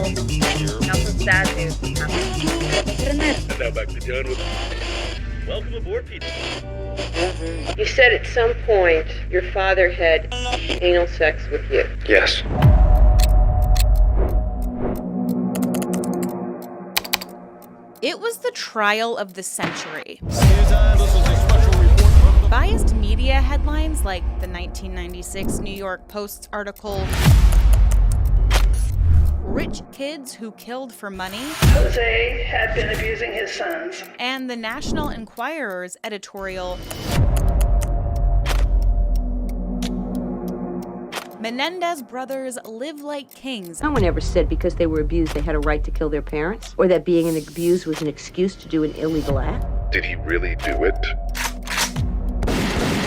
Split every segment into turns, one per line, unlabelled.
Now some sad news.
And now back to John with... Welcome aboard, people.
You said at some point your father had anal sex with you.
Yes.
It was the trial of the century. Biased media headlines like the 1996 New York Post's article, "Rich Kids Who Killed for Money,"
Jose had been abusing his sons.
and the National Enquirer's editorial, "Menendez Brothers Live Like Kings."
No one ever said because they were abused they had a right to kill their parents, or that being abused was an excuse to do an illegal act.
Did he really do it?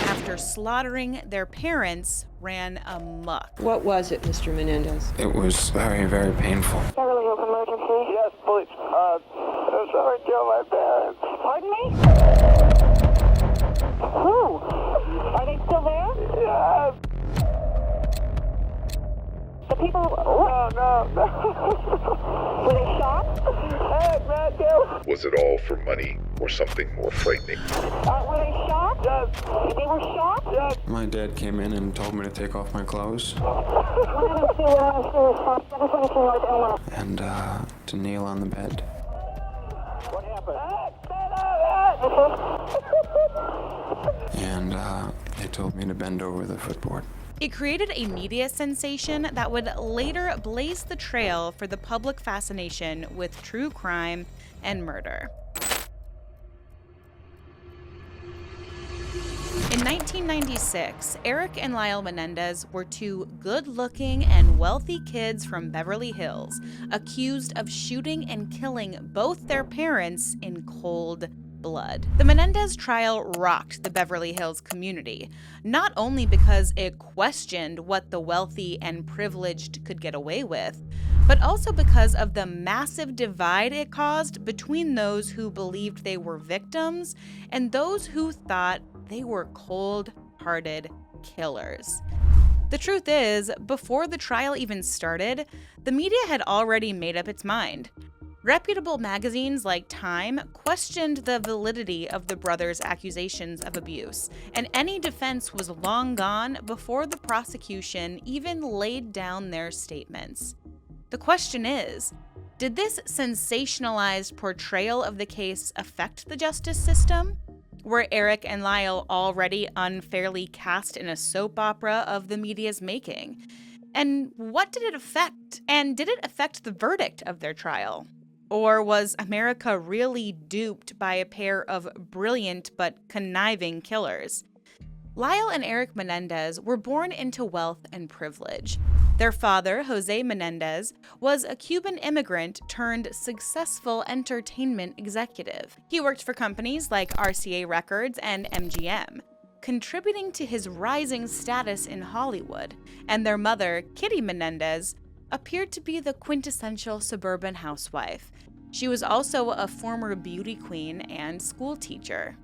After slaughtering their parents, ran amok.
What was it, Mr. Menendez?
It was very, very painful.
Beverly Hills emergency. Yes, police. Someone killed my parents. Pardon me? Who? Are they still there? Yes. The people... No. Were they shot?
Was it all for money or something more frightening?
Were they shot? Yes. They were shot? Yes.
My dad came in and told me to take off my clothes and to kneel on the bed.
What happened?
And they told me to bend over the footboard.
It created a media sensation that would later blaze the trail for the public fascination with true crime and murder. In 1996, Erik and Lyle Menendez were two good-looking and wealthy kids from Beverly Hills, accused of shooting and killing both their parents in cold blood. The Menendez trial rocked the Beverly Hills community, not only because it questioned what the wealthy and privileged could get away with, but also because of the massive divide it caused between those who believed they were victims and those who thought they were cold-hearted killers. The truth is, before the trial even started, the media had already made up its mind. Reputable magazines like Time questioned the validity of the brothers' accusations of abuse, and any defense was long gone before the prosecution even laid down their statements. The question is, did this sensationalized portrayal of the case affect the justice system? Were Erik and Lyle already unfairly cast in a soap opera of the media's making? And what did it affect? And did it affect the verdict of their trial? Or was America really duped by a pair of brilliant but conniving killers? Lyle and Erik Menendez were born into wealth and privilege. Their father, Jose Menendez, was a Cuban immigrant turned successful entertainment executive. He worked for companies like RCA Records and MGM, contributing to his rising status in Hollywood. And their mother, Kitty Menendez, appeared to be the quintessential suburban housewife. She was also a former beauty queen and school teacher.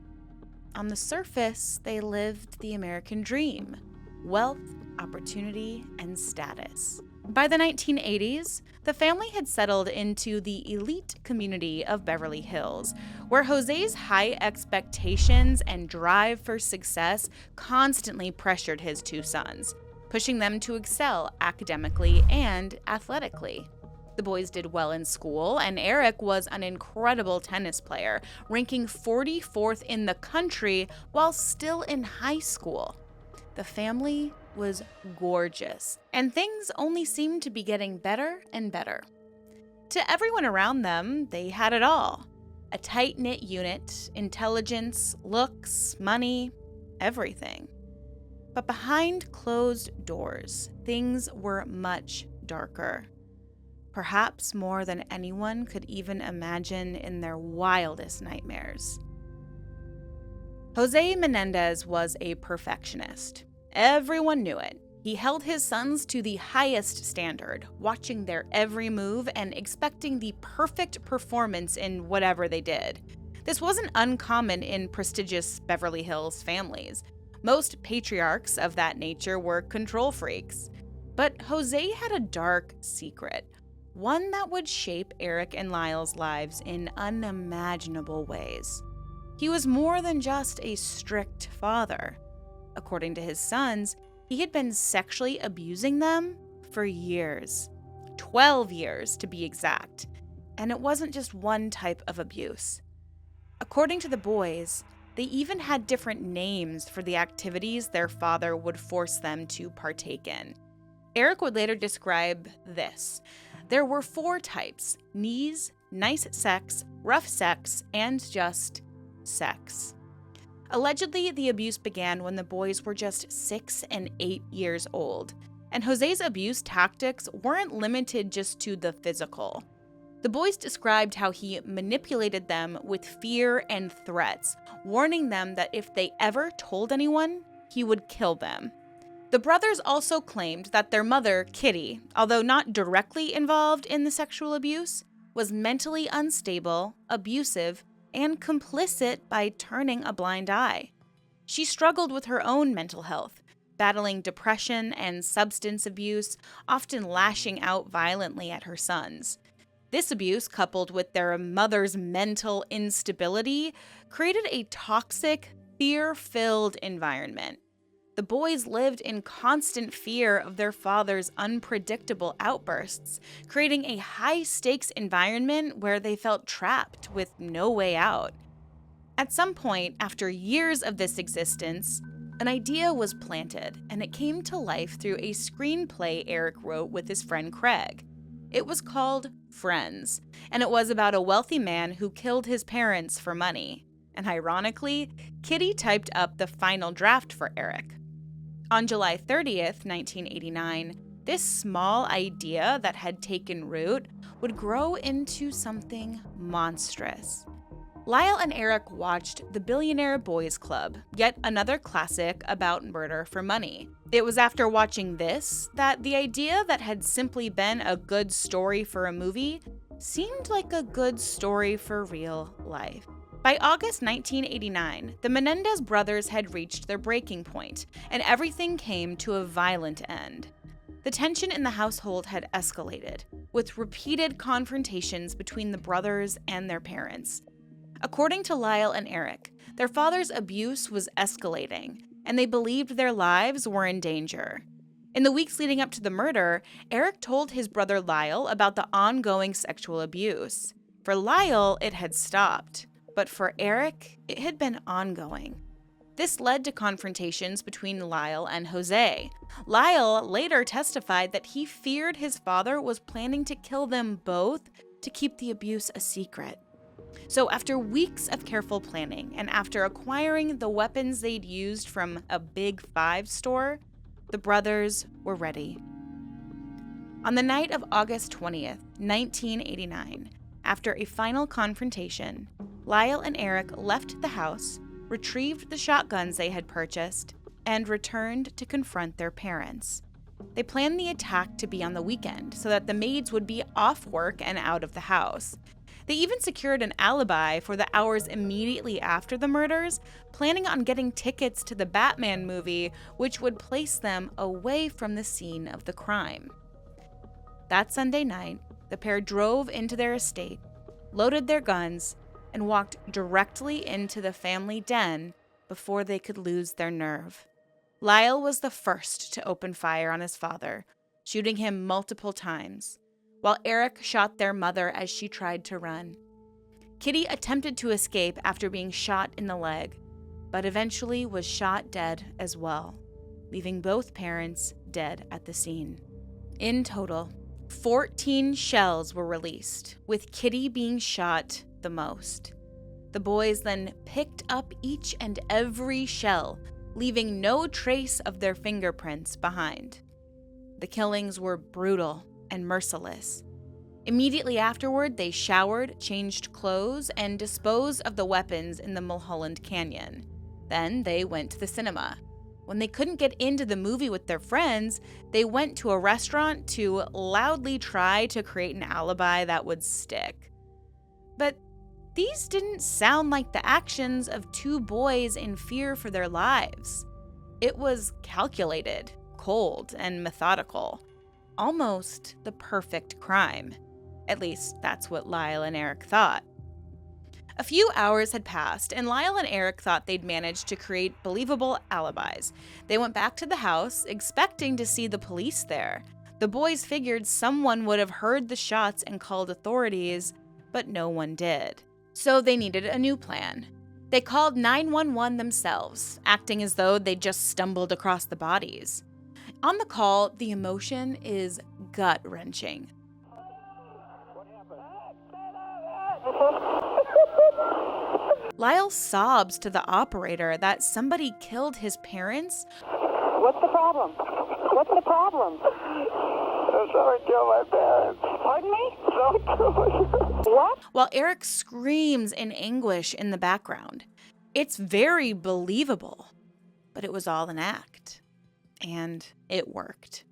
On the surface, they lived the American dream: wealth, opportunity, and status. By the 1980s, the family had settled into the elite community of Beverly Hills, where Jose's high expectations and drive for success constantly pressured his two sons, pushing them to excel academically and athletically. The boys did well in school, and Erik was an incredible tennis player, ranking 44th in the country while still in high school. The family was gorgeous, and things only seemed to be getting better and better. To everyone around them, they had it all. A tight-knit unit, intelligence, looks, money, everything. But behind closed doors, things were much darker. Perhaps more than anyone could even imagine in their wildest nightmares. Jose Menendez was a perfectionist. Everyone knew it. He held his sons to the highest standard, watching their every move and expecting the perfect performance in whatever they did. This wasn't uncommon in prestigious Beverly Hills families. Most patriarchs of that nature were control freaks. But Jose had a dark secret. one that would shape Erik and Lyle's lives in unimaginable ways. He was more than just a strict father. According to his sons, he had been sexually abusing them for years. 12 years, to be exact. And it wasn't just one type of abuse. According to the boys, they even had different names for the activities their father would force them to partake in. Erik would later describe this. There were 4 types: knees, nice sex, rough sex, and just sex. Allegedly, the abuse began when the boys were just 6 and 8 years old, and Jose's abuse tactics weren't limited just to the physical. The boys described how he manipulated them with fear and threats, warning them that if they ever told anyone, he would kill them. The brothers also claimed that their mother, Kitty, although not directly involved in the sexual abuse, was mentally unstable, abusive, and complicit by turning a blind eye. She struggled with her own mental health, battling depression and substance abuse, often lashing out violently at her sons. This abuse, coupled with their mother's mental instability, created a toxic, fear-filled environment. The boys lived in constant fear of their father's unpredictable outbursts, creating a high-stakes environment where they felt trapped with no way out. At some point, after years of this existence, an idea was planted, and it came to life through a screenplay Erik wrote with his friend Craig. It was called Friends, and it was about a wealthy man who killed his parents for money. And ironically, Kitty typed up the final draft for Erik. On July 30th, 1989, this small idea that had taken root would grow into something monstrous. Lyle and Erik watched The Billionaire Boys Club, yet another classic about murder for money. It was after watching this that the idea that had simply been a good story for a movie seemed like a good story for real life. By August 1989, the Menendez brothers had reached their breaking point, and everything came to a violent end. The tension in the household had escalated, with repeated confrontations between the brothers and their parents. According to Lyle and Erik, their father's abuse was escalating, and they believed their lives were in danger. In the weeks leading up to the murder, Erik told his brother Lyle about the ongoing sexual abuse. For Lyle, it had stopped, but for Erik, it had been ongoing. This led to confrontations between Lyle and Jose. Lyle later testified that he feared his father was planning to kill them both to keep the abuse a secret. So after weeks of careful planning, and after acquiring the weapons they'd used from a Big Five store, the brothers were ready. On the night of August 20th, 1989, after a final confrontation, Lyle and Erik left the house, retrieved the shotguns they had purchased, and returned to confront their parents. They planned the attack to be on the weekend so that the maids would be off work and out of the house. They even secured an alibi for the hours immediately after the murders, planning on getting tickets to the Batman movie, which would place them away from the scene of the crime. That Sunday night, the pair drove into their estate, loaded their guns, and walked directly into the family den before they could lose their nerve. Lyle was the first to open fire on his father, shooting him multiple times, while Erik shot their mother as she tried to run. Kitty attempted to escape after being shot in the leg, but eventually was shot dead as well, leaving both parents dead at the scene. In total, 14 shells were released, with Kitty being shot the most. The boys then picked up each and every shell, leaving no trace of their fingerprints behind. The killings were brutal and merciless. Immediately afterward, they showered, changed clothes, and disposed of the weapons in the Mulholland Canyon. Then they went to the cinema. When they couldn't get into the movie with their friends, they went to a restaurant to loudly try to create an alibi that would stick. But these didn't sound like the actions of two boys in fear for their lives. It was calculated, cold, and methodical. Almost the perfect crime. At least, that's what Lyle and Erik thought. A few hours had passed, and Lyle and Erik thought they'd managed to create believable alibis. They went back to the house, expecting to see the police there. The boys figured someone would have heard the shots and called authorities, but no one did. So they needed a new plan. They called 911 themselves, acting as though they'd just stumbled across the bodies. On the call, the emotion is gut-wrenching. Lyle sobs to the operator that somebody killed his parents.
What's the problem? What's the problem? Someone killed my parents. Pardon me? Someone killed my parents. What?
While Erik screams in anguish in the background. It's very believable, but it was all an act. And it worked.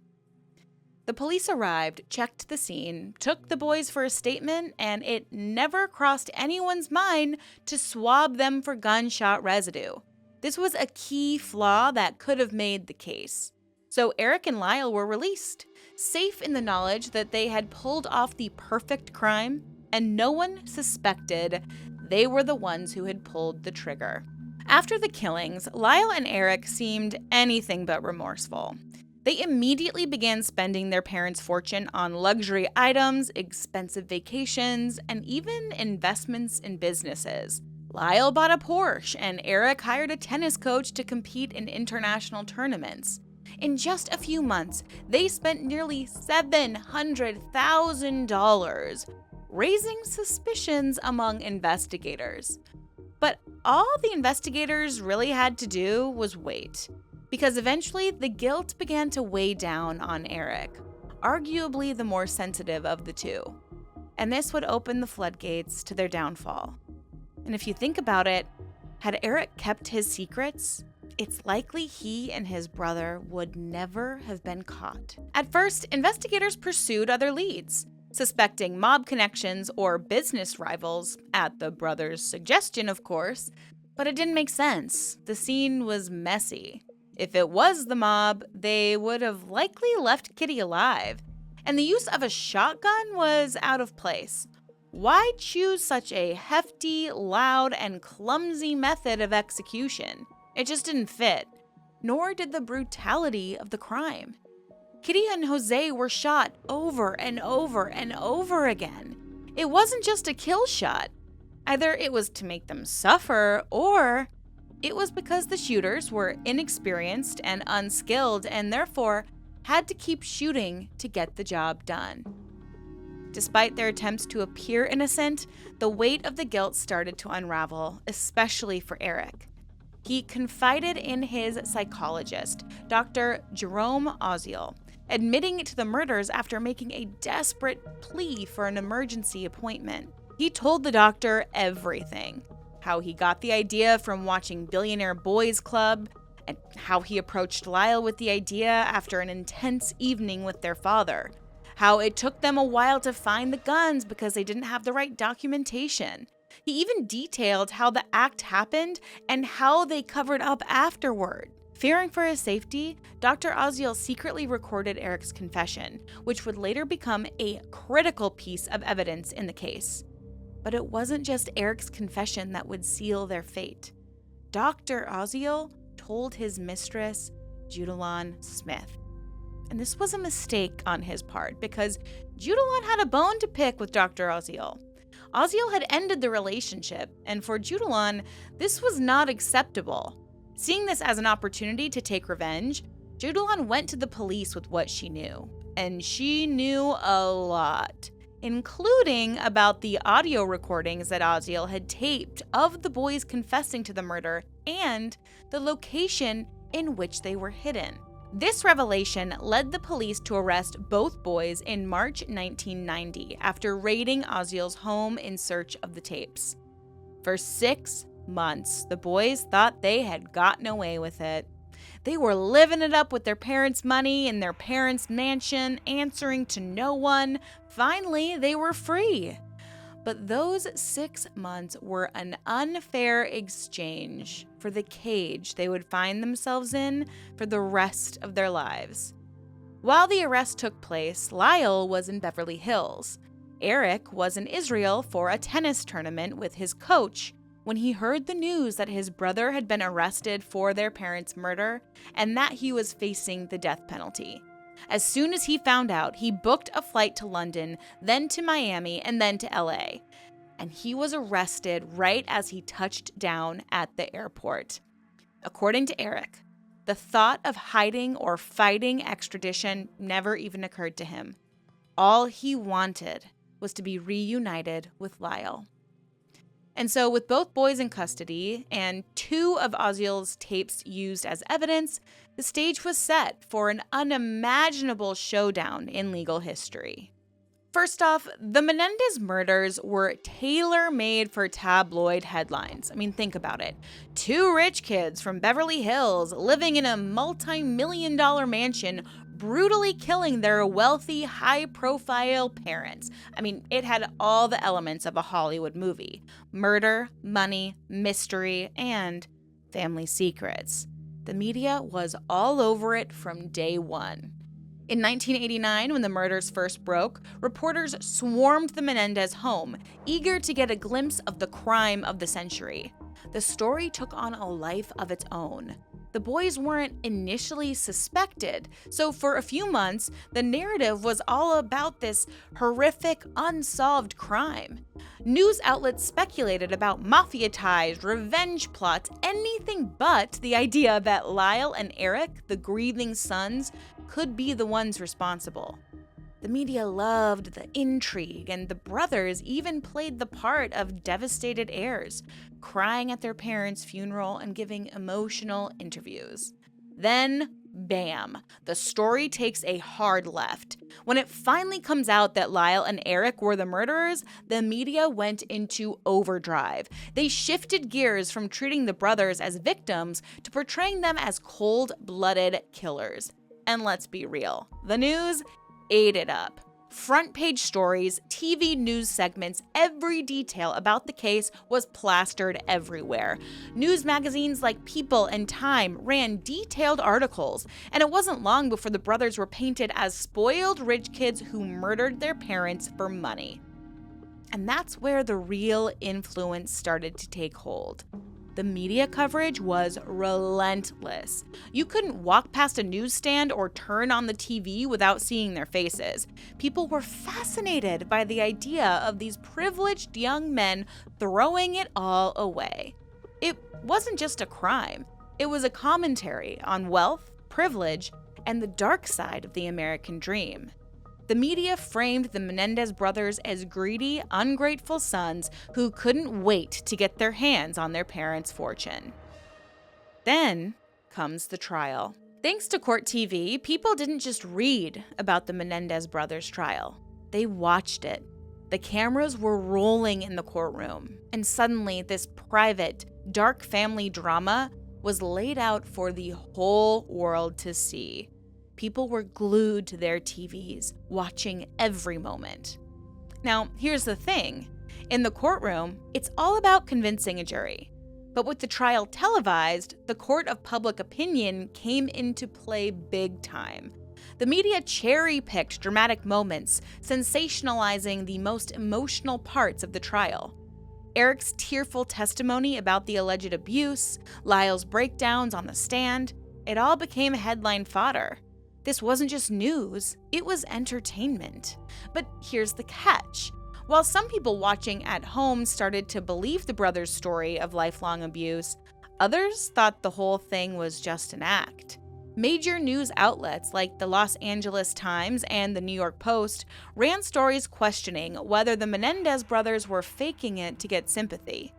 The police arrived, checked the scene, took the boys for a statement, and it never crossed anyone's mind to swab them for gunshot residue. This was a key flaw that could have made the case. So Erik and Lyle were released, safe in the knowledge that they had pulled off the perfect crime, and no one suspected they were the ones who had pulled the trigger. After the killings, Lyle and Erik seemed anything but remorseful. They immediately began spending their parents' fortune on luxury items, expensive vacations, and even investments in businesses. Lyle bought a Porsche, and Erik hired a tennis coach to compete in international tournaments. In just a few months, they spent nearly $700,000, raising suspicions among investigators. But all the investigators really had to do was wait. Because eventually, the guilt began to weigh down on Erik, arguably the more sensitive of the two. And this would open the floodgates to their downfall. And if you think about it, had Erik kept his secrets, it's likely he and his brother would never have been caught. At first, investigators pursued other leads, suspecting mob connections or business rivals, at the brothers' suggestion, of course, but it didn't make sense. The scene was messy. If it was the mob, they would have likely left Kitty alive, and the use of a shotgun was out of place. Why choose such a hefty, loud, and clumsy method of execution? It just didn't fit, nor did the brutality of the crime. Kitty and Jose were shot over and over and over again. It wasn't just a kill shot. Either it was to make them suffer, or it was because the shooters were inexperienced and unskilled and therefore had to keep shooting to get the job done. Despite their attempts to appear innocent, the weight of the guilt started to unravel, especially for Erik. He confided in his psychologist, Dr. Jerome Oziel, admitting to the murders after making a desperate plea for an emergency appointment. He told the doctor everything. How he got the idea from watching Billionaire Boys Club, and how he approached Lyle with the idea after an intense evening with their father. How it took them a while to find the guns because they didn't have the right documentation. He even detailed how the act happened and how they covered up afterward. Fearing for his safety, Dr. Oziel secretly recorded Erik's confession, which would later become a critical piece of evidence in the case. But it wasn't just Erik's confession that would seal their fate. Dr. Oziel told his mistress, Judalon Smith. And this was a mistake on his part because Judalon had a bone to pick with Dr. Oziel. Oziel had ended the relationship, and for Judalon, this was not acceptable. Seeing this as an opportunity to take revenge, Judalon went to the police with what she knew. And she knew a lot, including about the audio recordings that Oziel had taped of the boys confessing to the murder and the location in which they were hidden. This revelation led the police to arrest both boys in March 1990 after raiding Oziel's home in search of the tapes. For 6 months, the boys thought they had gotten away with it. They were living it up with their parents' money in their parents' mansion, answering to no one. Finally, they were free. But those 6 months were an unfair exchange for the cage they would find themselves in for the rest of their lives. While the arrest took place, Lyle was in Beverly Hills. Erik was in Israel for a tennis tournament with his coach when he heard the news that his brother had been arrested for their parents' murder and that he was facing the death penalty. As soon as he found out, he booked a flight to London, then to Miami, and then to LA. And he was arrested right as he touched down at the airport. According to Erik, the thought of hiding or fighting extradition never even occurred to him. All he wanted was to be reunited with Lyle. And so with both boys in custody and 2 of Oziel's tapes used as evidence, the stage was set for an unimaginable showdown in legal history. First off, the Menendez murders were tailor-made for tabloid headlines. I mean, think about it. 2 rich kids from Beverly Hills living in a multi-million-dollar mansion brutally killing their wealthy, high-profile parents. I mean, it had all the elements of a Hollywood movie. Murder, money, mystery, and family secrets. The media was all over it from day one. In 1989, when the murders first broke, reporters swarmed the Menendez home, eager to get a glimpse of the crime of the century. The story took on a life of its own. The boys weren't initially suspected, so for a few months, the narrative was all about this horrific, unsolved crime. News outlets speculated about mafia ties, revenge plots, anything but the idea that Lyle and Erik, the grieving sons, could be the ones responsible. The media loved the intrigue, and the brothers even played the part of devastated heirs, crying at their parents' funeral and giving emotional interviews. Then, bam, the story takes a hard left. When it finally comes out that Lyle and Erik were the murderers, the media went into overdrive. They shifted gears from treating the brothers as victims to portraying them as cold-blooded killers. And let's be real, the news ate it up. Front page stories, TV news segments, every detail about the case was plastered everywhere. News magazines like People and Time ran detailed articles, and it wasn't long before the brothers were painted as spoiled rich kids who murdered their parents for money. And that's where the real influence started to take hold. The media coverage was relentless. You couldn't walk past a newsstand or turn on the TV without seeing their faces. People were fascinated by the idea of these privileged young men throwing it all away. It wasn't just a crime. It was a commentary on wealth, privilege, and the dark side of the American dream. The media framed the Menendez brothers as greedy, ungrateful sons who couldn't wait to get their hands on their parents' fortune. Then comes the trial. Thanks to Court TV, people didn't just read about the Menendez brothers' trial. They watched it. The cameras were rolling in the courtroom, and suddenly this private, dark family drama was laid out for the whole world to see. People were glued to their TVs, watching every moment. Now, here's the thing. In the courtroom, it's all about convincing a jury. But with the trial televised, the court of public opinion came into play big time. The media cherry-picked dramatic moments, sensationalizing the most emotional parts of the trial. Erik's tearful testimony about the alleged abuse, Lyle's breakdowns on the stand, it all became headline fodder. This wasn't just news, it was entertainment. But here's the catch. While some people watching at home started to believe the brothers' story of lifelong abuse, others thought the whole thing was just an act. Major news outlets like the Los Angeles Times and the New York Post ran stories questioning whether the Menendez brothers were faking it to get sympathy.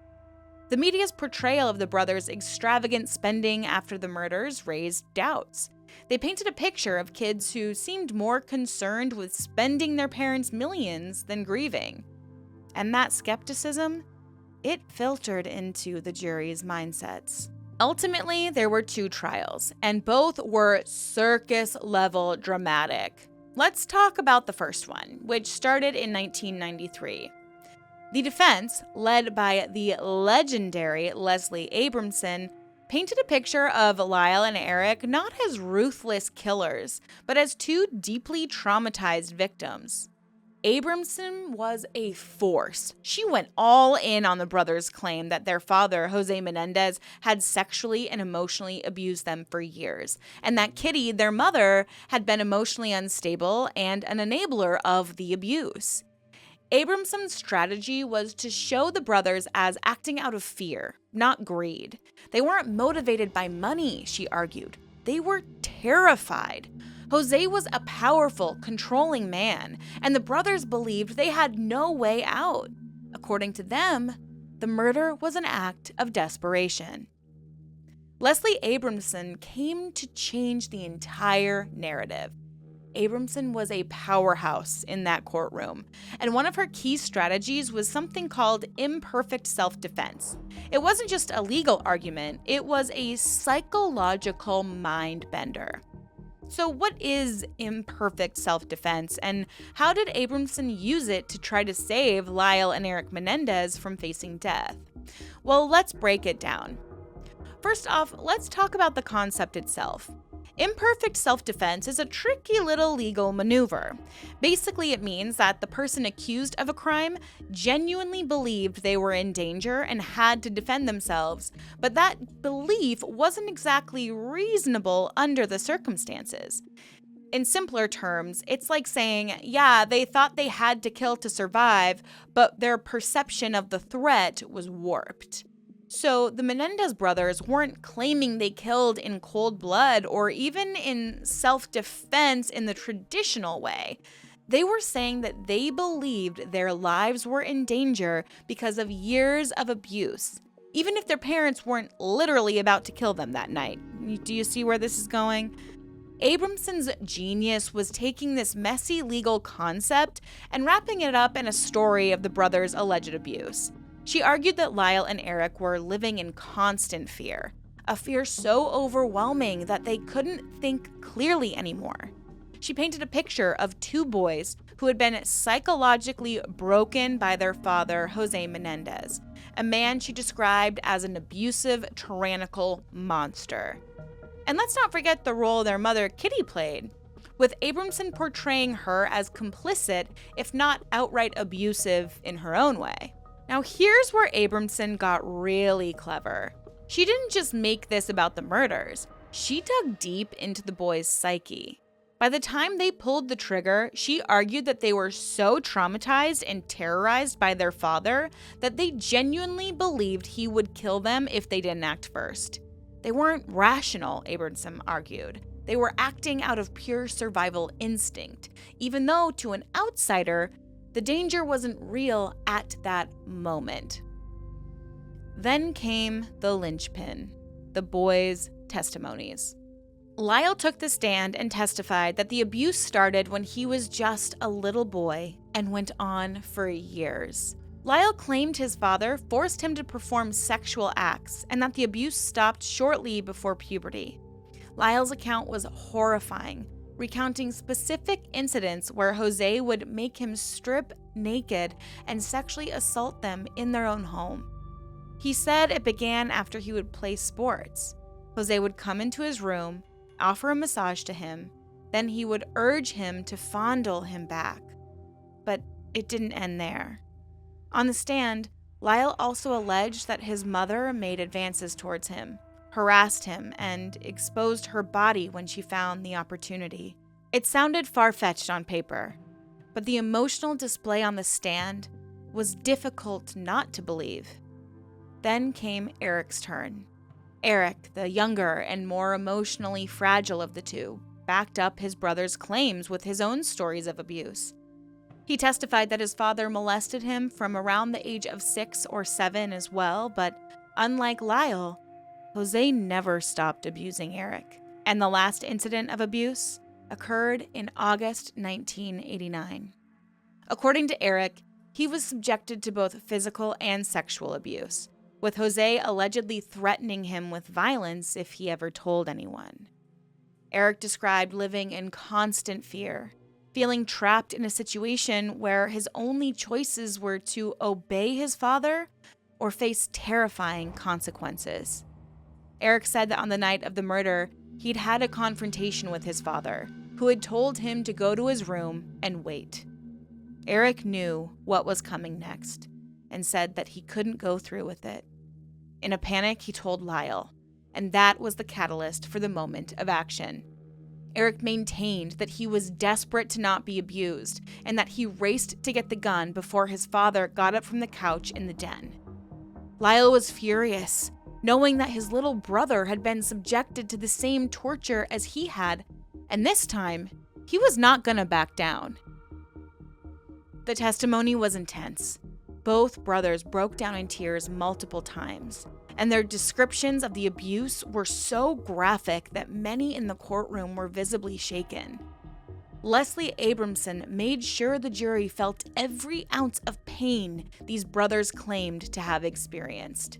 The media's portrayal of the brothers' extravagant spending after the murders raised doubts. They painted a picture of kids who seemed more concerned with spending their parents' millions than grieving. And that skepticism, it filtered into the jury's mindsets. Ultimately, there were 2 trials, and both were circus-level dramatic. Let's talk about the first one, which started in 1993. The defense, led by the legendary Leslie Abramson, painted a picture of Lyle and Erik not as ruthless killers, but as 2 deeply traumatized victims. Abramson was a force. She went all in on the brothers' claim that their father, Jose Menendez, had sexually and emotionally abused them for years, and that Kitty, their mother, had been emotionally unstable and an enabler of the abuse. Abramson's strategy was to show the brothers as acting out of fear, not greed. They weren't motivated by money, she argued. They were terrified. Jose was a powerful, controlling man, and the brothers believed they had no way out. According to them, the murder was an act of desperation. Leslie Abramson came to change the entire narrative. Abramson was a powerhouse in that courtroom, and one of her key strategies was something called imperfect self-defense. It wasn't just a legal argument, it was a psychological mind bender. So what is imperfect self-defense, and how did Abramson use it to try to save Lyle and Erik Menendez from facing death? Well, let's break it down. First off, let's talk about the concept itself. Imperfect self-defense is a tricky little legal maneuver. Basically, it means that the person accused of a crime genuinely believed they were in danger and had to defend themselves, but that belief wasn't exactly reasonable under the circumstances. In simpler terms, it's like saying, yeah, they thought they had to kill to survive, but their perception of the threat was warped. So the Menendez brothers weren't claiming they killed in cold blood or even in self-defense in the traditional way. They were saying that they believed their lives were in danger because of years of abuse, even if their parents weren't literally about to kill them that night. Do you see where this is going? Abramson's genius was taking this messy legal concept and wrapping it up in a story of the brothers' alleged abuse. She argued that Lyle and Erik were living in constant fear, a fear so overwhelming that they couldn't think clearly anymore. She painted a picture of two boys who had been psychologically broken by their father, Jose Menendez, a man she described as an abusive, tyrannical monster. And let's not forget the role their mother, Kitty, played, with Abramson portraying her as complicit, if not outright abusive in her own way. Now here's where Abramson got really clever. She didn't just make this about the murders, she dug deep into the boys' psyche. By the time they pulled the trigger, she argued that they were so traumatized and terrorized by their father that they genuinely believed he would kill them if they didn't act first. They weren't rational, Abramson argued. They were acting out of pure survival instinct, even though to an outsider, the danger wasn't real at that moment. Then came the linchpin, the boys' testimonies. Lyle took the stand and testified that the abuse started when he was just a little boy and went on for years. Lyle claimed his father forced him to perform sexual acts and that the abuse stopped shortly before puberty. Lyle's account was horrifying, recounting specific incidents where Jose would make him strip naked and sexually assault them in their own home. He said it began after he would play sports. Jose would come into his room, offer a massage to him, then he would urge him to fondle him back. But it didn't end there. On the stand, Lyle also alleged that his mother made advances towards him, harassed him, and exposed her body when she found the opportunity. It sounded far-fetched on paper, but the emotional display on the stand was difficult not to believe. Then came Erik's turn. Erik, the younger and more emotionally fragile of the two, backed up his brother's claims with his own stories of abuse. He testified that his father molested him from around the age of 6 or 7 as well, but unlike Lyle, Jose never stopped abusing Erik, and the last incident of abuse occurred in August 1989. According to Erik, he was subjected to both physical and sexual abuse, with Jose allegedly threatening him with violence if he ever told anyone. Erik described living in constant fear, feeling trapped in a situation where his only choices were to obey his father or face terrifying consequences. Erik said that on the night of the murder, he'd had a confrontation with his father, who had told him to go to his room and wait. Erik knew what was coming next and said that he couldn't go through with it. In a panic, he told Lyle, and that was the catalyst for the moment of action. Erik maintained that he was desperate to not be abused and that he raced to get the gun before his father got up from the couch in the den. Lyle was furious, knowing that his little brother had been subjected to the same torture as he had, and this time, he was not gonna back down. The testimony was intense. Both brothers broke down in tears multiple times, and their descriptions of the abuse were so graphic that many in the courtroom were visibly shaken. Leslie Abramson made sure the jury felt every ounce of pain these brothers claimed to have experienced.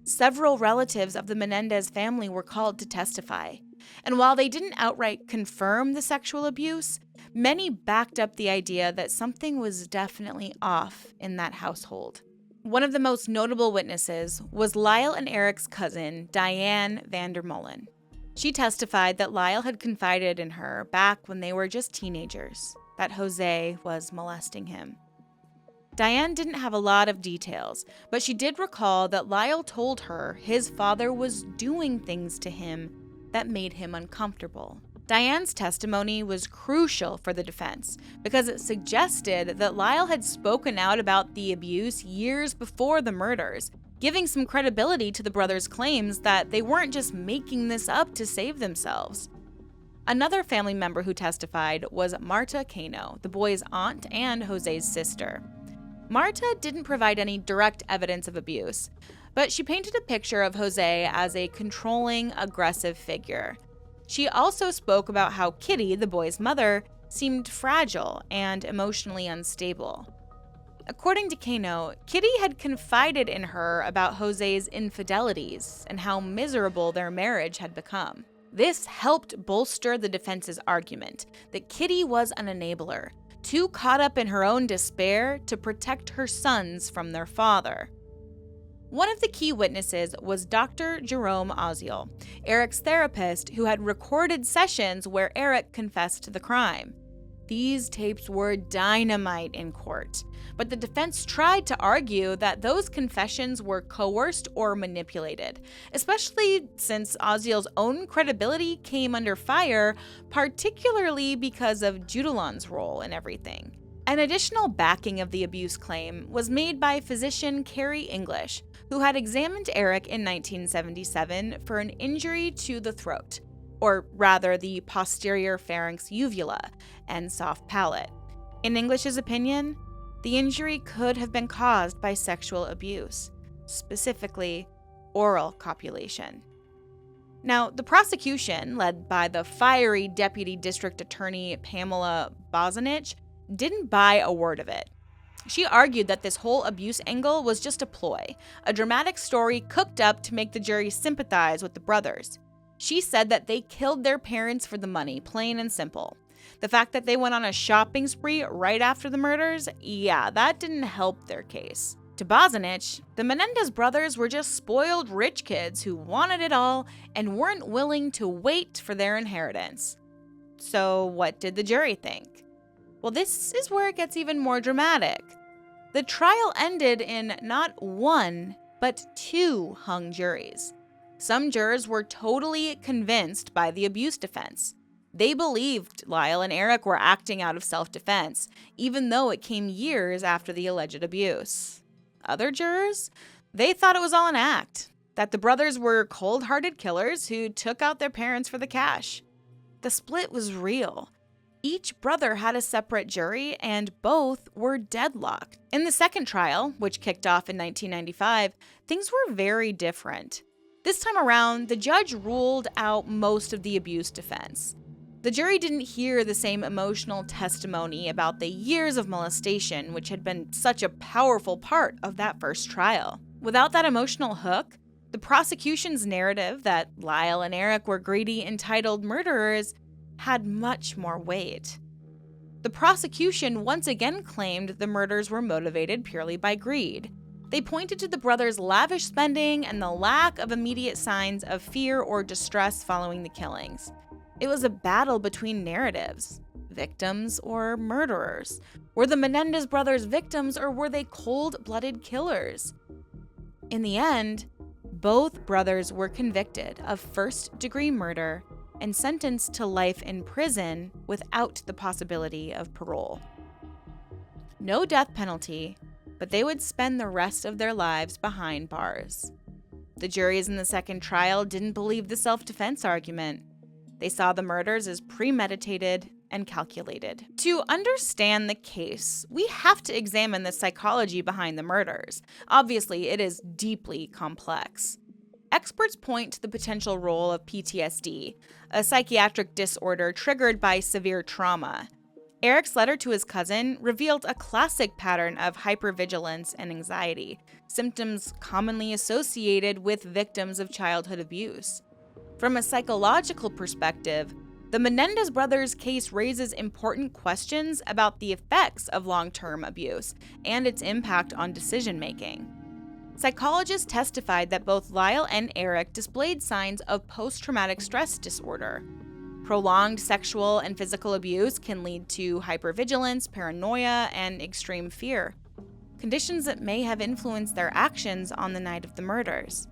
Several relatives of the Menendez family were called to testify, and while they didn't outright confirm the sexual abuse, many backed up the idea that something was definitely off in that household. One of the most notable witnesses was Lyle and Erik's cousin, Diane Vandermolen. She testified that Lyle had confided in her back when they were just teenagers, that Jose was molesting him. Diane didn't have a lot of details, but she did recall that Lyle told her his father was doing things to him that made him uncomfortable. Diane's testimony was crucial for the defense because it suggested that Lyle had spoken out about the abuse years before the murders, giving some credibility to the brothers' claims that they weren't just making this up to save themselves. Another family member who testified was Marta Cano, the boy's aunt and Jose's sister. Marta didn't provide any direct evidence of abuse, but she painted a picture of Jose as a controlling, aggressive figure. She also spoke about how Kitty, the boy's mother, seemed fragile and emotionally unstable. According to Cano, Kitty had confided in her about Jose's infidelities and how miserable their marriage had become. This helped bolster the defense's argument that Kitty was an enabler, too caught up in her own despair to protect her sons from their father. One of the key witnesses was Dr. Jerome Oziel, Erik's therapist, who had recorded sessions where Erik confessed to the crime. These tapes were dynamite in court, but the defense tried to argue that those confessions were coerced or manipulated, especially since Oziel's own credibility came under fire, particularly because of Judulon's role in everything. An additional backing of the abuse claim was made by physician Carrie English, who had examined Erik in 1977 for an injury to the throat, or rather the posterior pharynx uvula and soft palate. In English's opinion, the injury could have been caused by sexual abuse, specifically oral copulation. Now, the prosecution, led by the fiery Deputy District Attorney Pamela Bozanich, didn't buy a word of it. She argued that this whole abuse angle was just a ploy, a dramatic story cooked up to make the jury sympathize with the brothers. She said that they killed their parents for the money, plain and simple. The fact that they went on a shopping spree right after the murders, yeah, that didn't help their case. To Bozanich, the Menendez brothers were just spoiled rich kids who wanted it all and weren't willing to wait for their inheritance. So what did the jury think? Well, this is where it gets even more dramatic. The trial ended in not one, but 2 hung juries. Some jurors were totally convinced by the abuse defense. They believed Lyle and Erik were acting out of self-defense, even though it came years after the alleged abuse. Other jurors, they thought it was all an act, that the brothers were cold-hearted killers who took out their parents for the cash. The split was real. Each brother had a separate jury, and both were deadlocked. In the second trial, which kicked off in 1995, things were very different. This time around, the judge ruled out most of the abuse defense. The jury didn't hear the same emotional testimony about the years of molestation, which had been such a powerful part of that first trial. Without that emotional hook, the prosecution's narrative that Lyle and Erik were greedy, entitled murderers had much more weight. The prosecution once again claimed the murders were motivated purely by greed. They pointed to the brothers' lavish spending and the lack of immediate signs of fear or distress following the killings. It was a battle between narratives, victims or murderers, Were the Menendez brothers victims, or were they cold-blooded killers? In the end, both brothers were convicted of first-degree murder and sentenced to life in prison without the possibility of parole. No death penalty, but they would spend the rest of their lives behind bars. The juries in the second trial didn't believe the self-defense argument. They saw the murders as premeditated and calculated. To understand the case, we have to examine the psychology behind the murders. Obviously, it is deeply complex. Experts point to the potential role of PTSD, a psychiatric disorder triggered by severe trauma. Erik's letter to his cousin revealed a classic pattern of hypervigilance and anxiety, symptoms commonly associated with victims of childhood abuse. From a psychological perspective, the Menendez brothers' case raises important questions about the effects of long-term abuse and its impact on decision-making. Psychologists testified that both Lyle and Erik displayed signs of post-traumatic stress disorder. Prolonged sexual and physical abuse can lead to hypervigilance, paranoia, and extreme fear, conditions that may have influenced their actions on the night of the murders.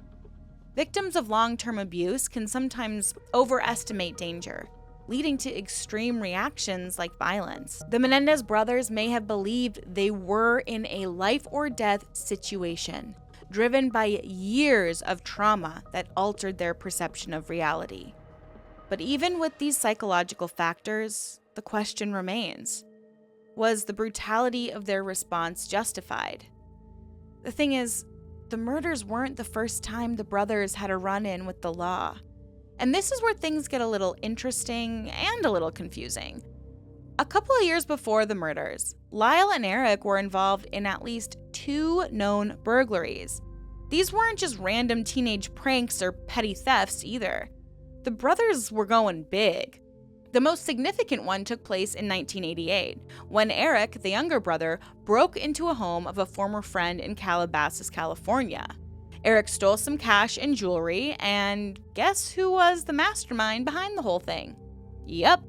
Victims of long-term abuse can sometimes overestimate danger, leading to extreme reactions like violence. The Menendez brothers may have believed they were in a life-or-death situation, driven by years of trauma that altered their perception of reality. But even with these psychological factors, the question remains: was the brutality of their response justified? The thing is, the murders weren't the first time the brothers had a run-in with the law. And this is where things get a little interesting and a little confusing. A couple of years before the murders, Lyle and Erik were involved in at least 2 known burglaries. These weren't just random teenage pranks or petty thefts either. The brothers were going big. The most significant one took place in 1988, when Erik, the younger brother, broke into a home of a former friend in Calabasas, California. Erik stole some cash and jewelry, and guess who was the mastermind behind the whole thing? Yep,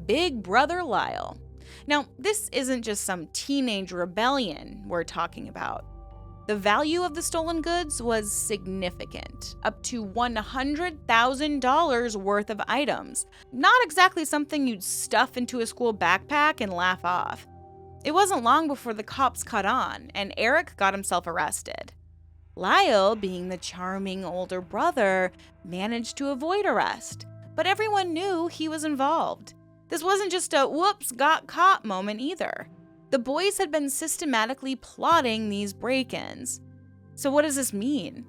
Big Brother Lyle. Now, this isn't just some teenage rebellion we're talking about. The value of the stolen goods was significant, up to $100,000 worth of items. Not exactly something you'd stuff into a school backpack and laugh off. It wasn't long before the cops caught on, and Erik got himself arrested. Lyle, being the charming older brother, managed to avoid arrest, but everyone knew he was involved. This wasn't just a whoops, got caught moment either. The boys had been systematically plotting these break-ins. So what does this mean?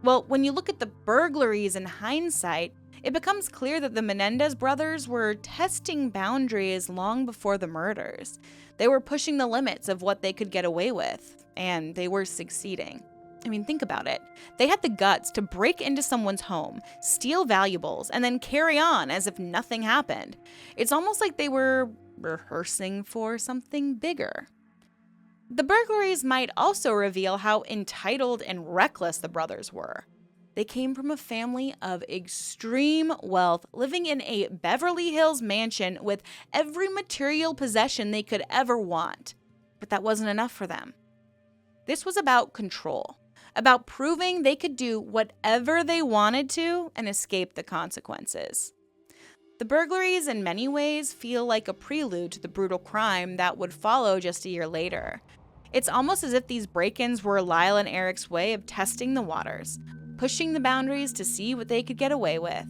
Well, when you look at the burglaries in hindsight, it becomes clear that the Menendez brothers were testing boundaries long before the murders. They were pushing the limits of what they could get away with, and they were succeeding. I mean, think about it. They had the guts to break into someone's home, steal valuables, and then carry on as if nothing happened. It's almost like they were rehearsing for something bigger. The burglaries might also reveal how entitled and reckless the brothers were. They came from a family of extreme wealth, living in a Beverly Hills mansion with every material possession they could ever want. But that wasn't enough for them. This was about control, about proving they could do whatever they wanted to and escape the consequences. The burglaries in many ways feel like a prelude to the brutal crime that would follow just a year later. It's almost as if these break-ins were Lyle and Erik's way of testing the waters, pushing the boundaries to see what they could get away with.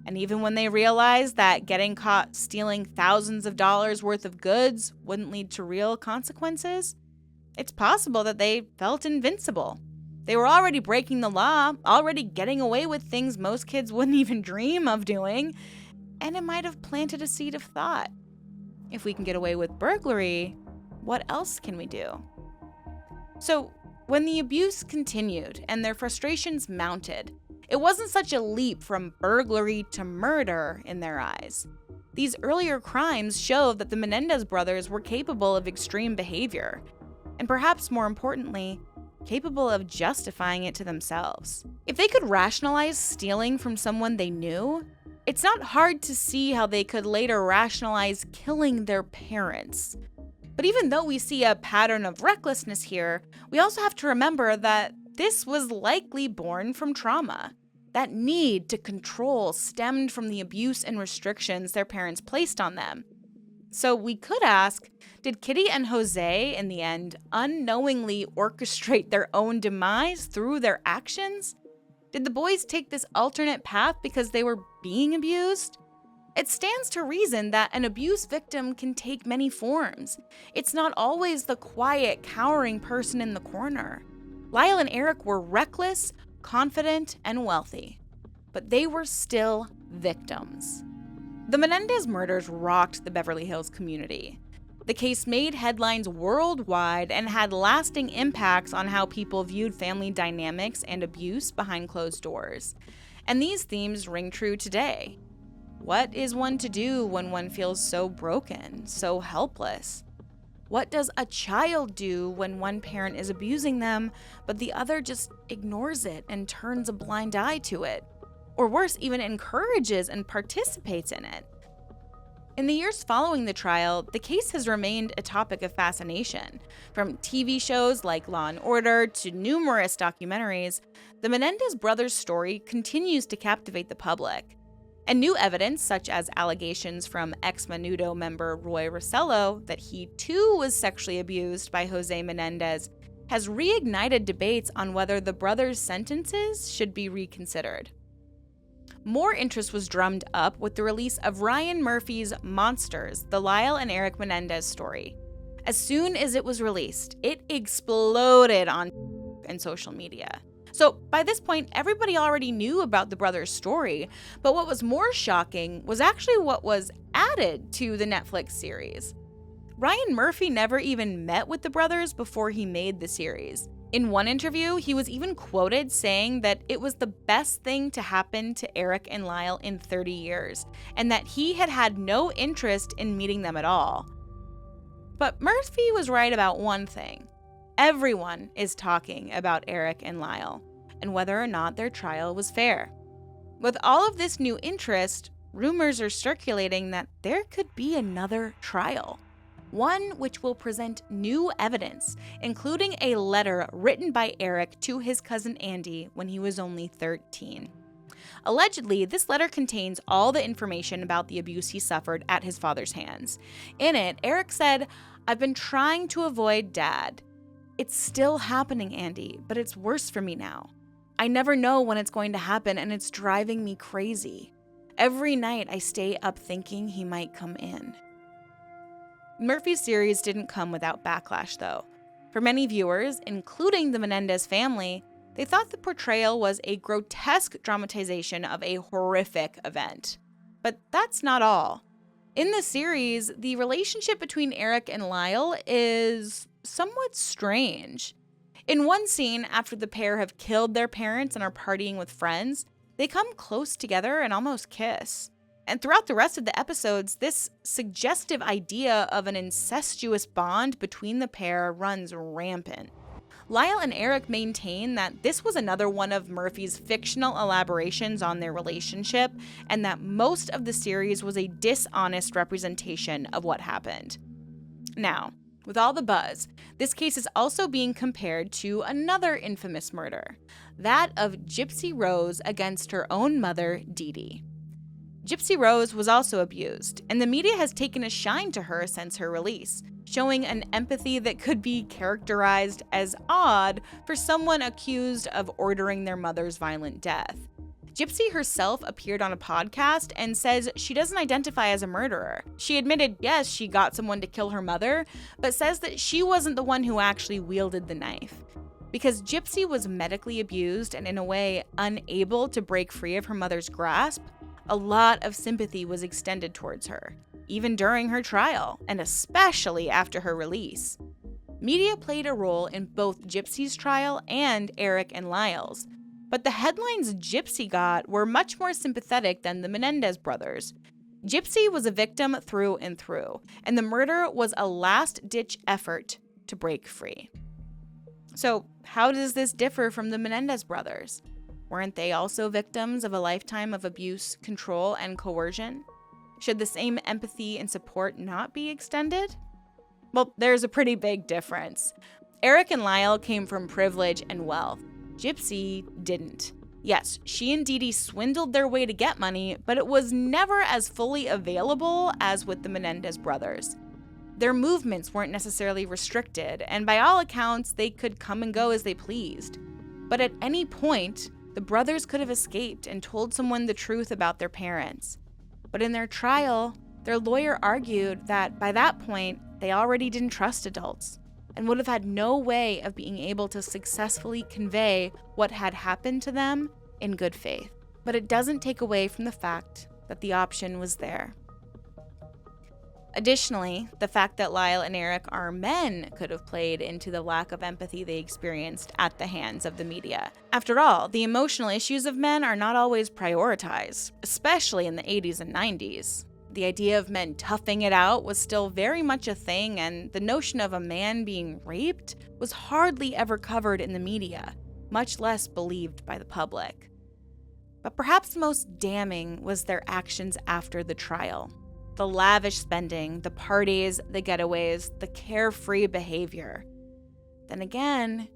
And even when they realized that getting caught stealing thousands of dollars worth of goods wouldn't lead to real consequences, it's possible that they felt invincible. They were already breaking the law, already getting away with things most kids wouldn't even dream of doing, and it might have planted a seed of thought. If we can get away with burglary, what else can we do? So, when the abuse continued and their frustrations mounted, it wasn't such a leap from burglary to murder in their eyes. These earlier crimes showed that the Menendez brothers were capable of extreme behavior, and perhaps more importantly, capable of justifying it to themselves. If they could rationalize stealing from someone they knew, it's not hard to see how they could later rationalize killing their parents. But even though we see a pattern of recklessness here, we also have to remember that this was likely born from trauma. That need to control stemmed from the abuse and restrictions their parents placed on them. So we could ask, did Kitty and Jose, in the end, unknowingly orchestrate their own demise through their actions? Did the boys take this alternate path because they were being abused? It stands to reason that an abuse victim can take many forms. It's not always the quiet, cowering person in the corner. Lyle and Erik were reckless, confident, and wealthy, but they were still victims. The Menendez murders rocked the Beverly Hills community. The case made headlines worldwide and had lasting impacts on how people viewed family dynamics and abuse behind closed doors. And these themes ring true today. What is one to do when one feels so broken, so helpless? What does a child do when one parent is abusing them, but the other just ignores it and turns a blind eye to it? Or worse, even encourages and participates in it? In the years following the trial, the case has remained a topic of fascination. From TV shows like Law and Order to numerous documentaries, the Menendez brothers' story continues to captivate the public. And new evidence, such as allegations from ex-Menudo member Roy Rosello that he too was sexually abused by Jose Menendez, has reignited debates on whether the brothers' sentences should be reconsidered. More interest was drummed up with the release of Ryan Murphy's Monsters, the Lyle and Erik Menendez story. As soon as it was released, it exploded on and social media. So by this point, everybody already knew about the brothers' story, but what was more shocking was actually what was added to the Netflix series. Ryan Murphy never even met with the brothers before he made the series. In one interview, he was even quoted saying that it was the best thing to happen to Erik and Lyle in 30 years, and that he had had no interest in meeting them at all. But Murphy was right about one thing. Everyone is talking about Erik and Lyle, and whether or not their trial was fair. With all of this new interest, rumors are circulating that there could be another trial. One which will present new evidence, including a letter written by Erik to his cousin Andy when he was only 13. Allegedly, this letter contains all the information about the abuse he suffered at his father's hands. In it, Erik said, "I've been trying to avoid Dad. It's still happening, Andy, but it's worse for me now. I never know when it's going to happen, and it's driving me crazy. Every night I stay up thinking he might come in." Murphy's series didn't come without backlash, though. For many viewers, including the Menendez family, they thought the portrayal was a grotesque dramatization of a horrific event. But that's not all. In the series, the relationship between Erik and Lyle is somewhat strange. In one scene, after the pair have killed their parents and are partying with friends, they come close together and almost kiss. And throughout the rest of the episodes, this suggestive idea of an incestuous bond between the pair runs rampant. Lyle and Erik maintain that this was another one of Murphy's fictional elaborations on their relationship, and that most of the series was a dishonest representation of what happened. Now, with all the buzz, this case is also being compared to another infamous murder, that of Gypsy Rose against her own mother, Dee Dee. Gypsy Rose was also abused, and the media has taken a shine to her since her release, showing an empathy that could be characterized as odd for someone accused of ordering their mother's violent death. Gypsy herself appeared on a podcast and says she doesn't identify as a murderer. She admitted, yes, she got someone to kill her mother, but says that she wasn't the one who actually wielded the knife. Because Gypsy was medically abused and in a way unable to break free of her mother's grasp, a lot of sympathy was extended towards her, even during her trial, and especially after her release. Media played a role in both Gypsy's trial and Erik and Lyle's, but the headlines Gypsy got were much more sympathetic than the Menendez brothers. Gypsy was a victim through and through, and the murder was a last-ditch effort to break free. So, how does this differ from the Menendez brothers? Weren't they also victims of a lifetime of abuse, control, and coercion? Should the same empathy and support not be extended? Well, there's a pretty big difference. Erik and Lyle came from privilege and wealth. Gypsy didn't. Yes, she and Dee Dee swindled their way to get money, but it was never as fully available as with the Menendez brothers. Their movements weren't necessarily restricted, and by all accounts, they could come and go as they pleased. But at any point, the brothers could have escaped and told someone the truth about their parents. But in their trial, their lawyer argued that by that point, they already didn't trust adults and would have had no way of being able to successfully convey what had happened to them in good faith. But it doesn't take away from the fact that the option was there. Additionally, the fact that Lyle and Erik are men could have played into the lack of empathy they experienced at the hands of the media. After all, the emotional issues of men are not always prioritized, especially in the 80s and 90s. The idea of men toughing it out was still very much a thing, and the notion of a man being raped was hardly ever covered in the media, much less believed by the public. But perhaps most damning was their actions after the trial. The lavish spending, the parties, the getaways, the carefree behavior. Then again,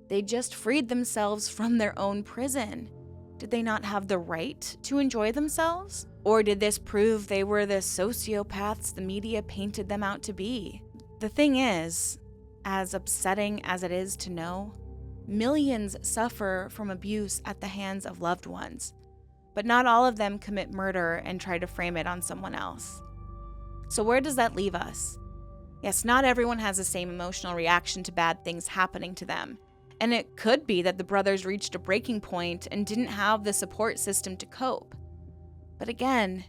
they just freed themselves from their own prison. Did they not have the right to enjoy themselves? Or did this prove they were the sociopaths the media painted them out to be? The thing is, as upsetting as it is to know, millions suffer from abuse at the hands of loved ones. But not all of them commit murder and try to frame it on someone else. So where does that leave us? Yes, not everyone has the same emotional reaction to bad things happening to them. And it could be that the brothers reached a breaking point and didn't have the support system to cope. But again,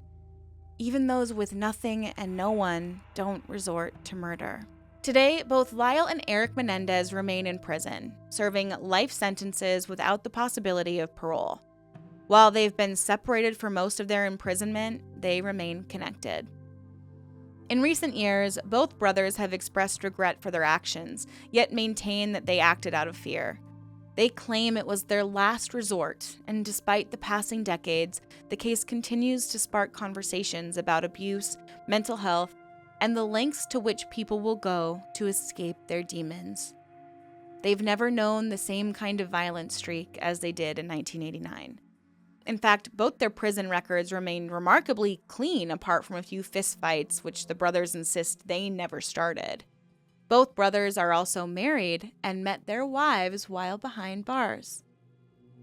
even those with nothing and no one don't resort to murder. Today, both Lyle and Erik Menendez remain in prison, serving life sentences without the possibility of parole. While they've been separated for most of their imprisonment, they remain connected. In recent years, both brothers have expressed regret for their actions, yet maintain that they acted out of fear. They claim it was their last resort, and despite the passing decades, the case continues to spark conversations about abuse, mental health, and the lengths to which people will go to escape their demons. They've never known the same kind of violent streak as they did in 1989. In fact, both their prison records remain remarkably clean apart from a few fistfights, which the brothers insist they never started. Both brothers are also married and met their wives while behind bars.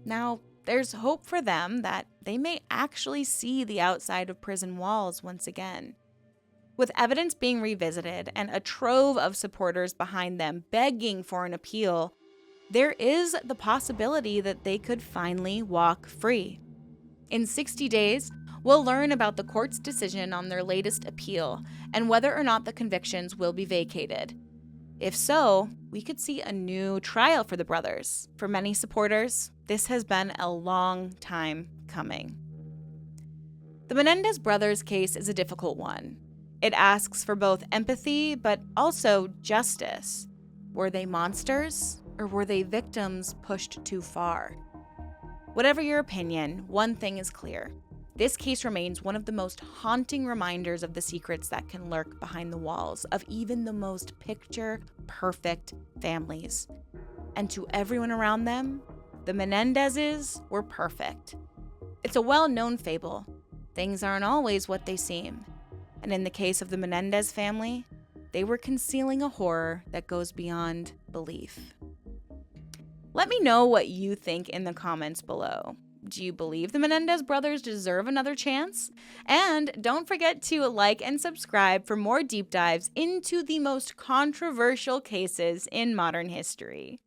Now, there's hope for them that they may actually see the outside of prison walls once again. With evidence being revisited and a trove of supporters behind them begging for an appeal, there is the possibility that they could finally walk free. In 60 days, we'll learn about the court's decision on their latest appeal and whether or not the convictions will be vacated. If so, we could see a new trial for the brothers. For many supporters, this has been a long time coming. The Menendez brothers case is a difficult one. It asks for both empathy, but also justice. Were they monsters, or were they victims pushed too far? Whatever your opinion, one thing is clear. This case remains one of the most haunting reminders of the secrets that can lurk behind the walls of even the most picture-perfect families. And to everyone around them, the Menendezes were perfect. It's a well-known fable. Things aren't always what they seem. And in the case of the Menendez family, they were concealing a horror that goes beyond belief. Let me know what you think in the comments below. Do you believe the Menendez brothers deserve another chance? And don't forget to like and subscribe for more deep dives into the most controversial cases in modern history.